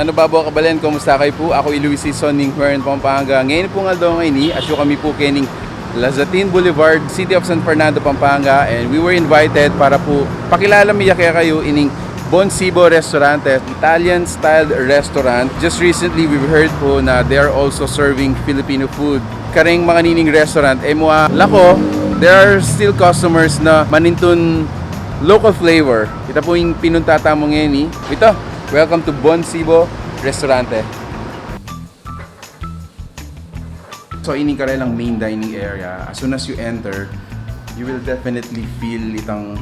Nanubabo Kabalen, kumusta kayo po? Ako Luis Sison ng Hueren, Pampanga. Ngayon po nga daw ngayon, asyo kami po kening Lazatin Boulevard, City of San Fernando, Pampanga. And we were invited para po pakilala miya kaya kayo ining Buon Cibo Restaurante, Italian style restaurant. Just recently we've heard po na they are also serving Filipino food. Karing mga nining restaurant, mga lako, there are still customers na manintun local flavor. Ito po yung pinuntata mo ngayon. Ito, welcome to Buon Cibo Restaurante. So ini ka lang main dining area. As soon as you enter, you will definitely feel itang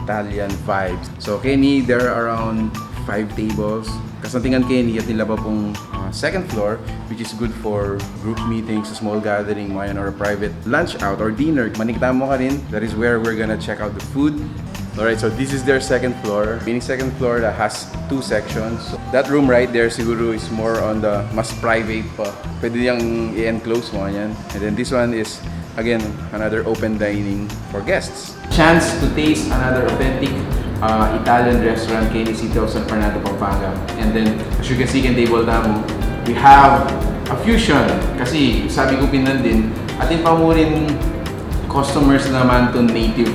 Italian vibes. So Kenny, there are around 5 tables. Kasantingan Kenny at nila ba pong second floor, which is good for group meetings, small gathering, or a private lunch out or dinner. Manikita mo ka rin, that is where we're gonna check out the food. Alright, so this is their second floor. Meaning second floor that has 2 sections. So that room right there siguro is more on the mas private pa. Pwede niyang i-enclose mo yan. And then this one is again another open dining for guests. Chance to taste another authentic Italian restaurant kay City of San Fernando, Pampanga. And then as you can see kay table tamo, we have a fusion. Kasi sabi ko pinan din, atin pa mo rin customers naman to native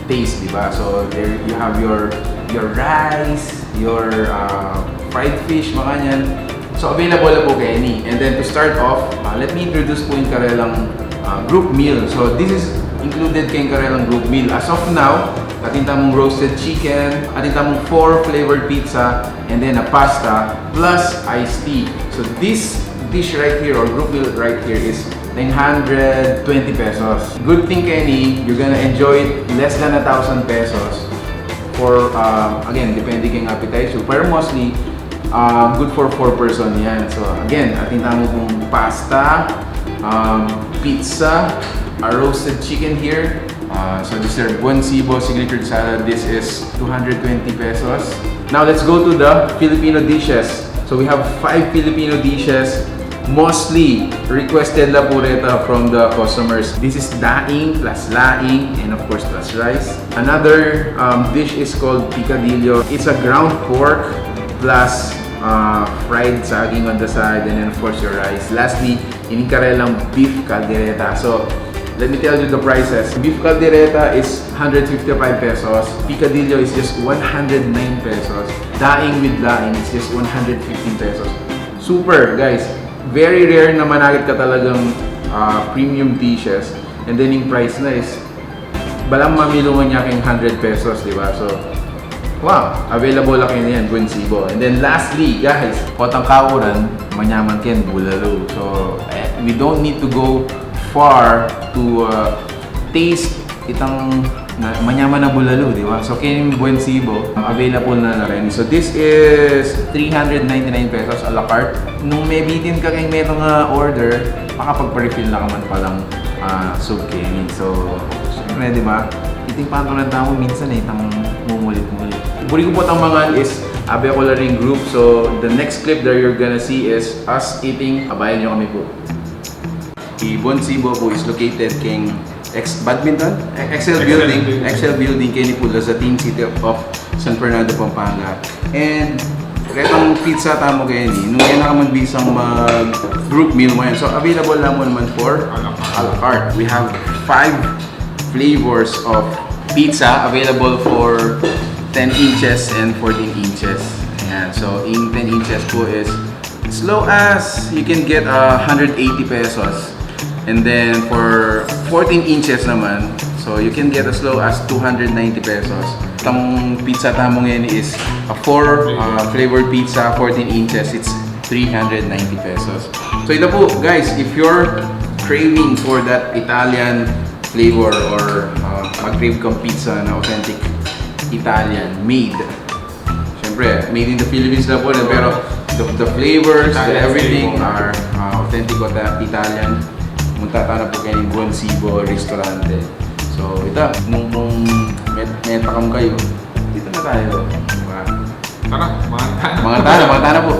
taste, diba? So there you have your rice, your fried fish, mga yan. So available na po kay any. And then to start off, let me introduce po yung karelang group meal. So this is included kay karelang group meal. As of now, atin tamong roasted chicken, atin tamong 4 flavored pizza, and then a pasta plus iced tea. So this dish right here or group meal right here is 920 pesos. Good thing Kenny, you're gonna enjoy it less than 1,000 pesos for again, depende kang appetite. Pero mostly good for 4 person yan. So again, ating tamo pong pasta, pizza, a roasted chicken here. So this is Buon Cibo signature salad. This is 220 pesos. Now let's go to the Filipino dishes. So we have 5 Filipino dishes. Mostly requested la pureta from the customers. This is daing plus laing and of course plus rice. Another dish is called picadillo. It's a ground pork plus fried saging on the side and then of course your rice. Lastly, inikarellang beef caldereta. So let me tell you the prices. Beef caldereta is 155 pesos. Picadillo is just 109 pesos. Daing with laing is just 115 pesos. Super guys. Very rare na managit ka talagang premium dishes. And then yung price na is balang mamilungan niya kayong 100 pesos, di ba? So, wow! Available lang yun yan, Buon Cibo. And then lastly, guys, kotang kauran, manyaman ken bulalo. So, we don't need to go far to taste itang manyaman na bulalo, di ba? So, kaya yung Buon Cibo, available na rin. So, this is 399 pesos a la carte. Nung may bitin ka kayong merong order, makapagpa-refill na ka man palang soup kenny. So, syempre, di ba? Iting pantulan tamo minsan itang mumulit-mulit. Buri ko po itang mga is Abe ako lang ring group. So, the next clip that you're gonna see is us eating. Abayan nyo kami po. The Buon Cibo po is located kay Badminton? Excel Building kay ni Pula sa Team City of San Fernando, Pampanga. And retong pizza tamo kay ni nung yan nakamagbisang mag group meal mo yan. So available lang mo naman for a la carte. We have 5 flavors of pizza available for 10 inches and 14 inches. Ayan. So in 10 inches po is as low as you can get 180 pesos. And then for 14 inches naman, so you can get as low as 290 pesos. Itong pizza tamo ngayon is a 4 flavored pizza, 14 inches, it's 390 pesos. So ito po guys, if you're craving for that Italian flavor or mag-crave kang pizza na authentic Italian, made. Siyempre, made in the Philippines na po, pero the flavors, everything are authentic Italian. Munta na po kayo ng Buon Cibo Restaurante. So, ito, nung may takam kayo, dito na tayo. Tara, mga tana. Mga tana po.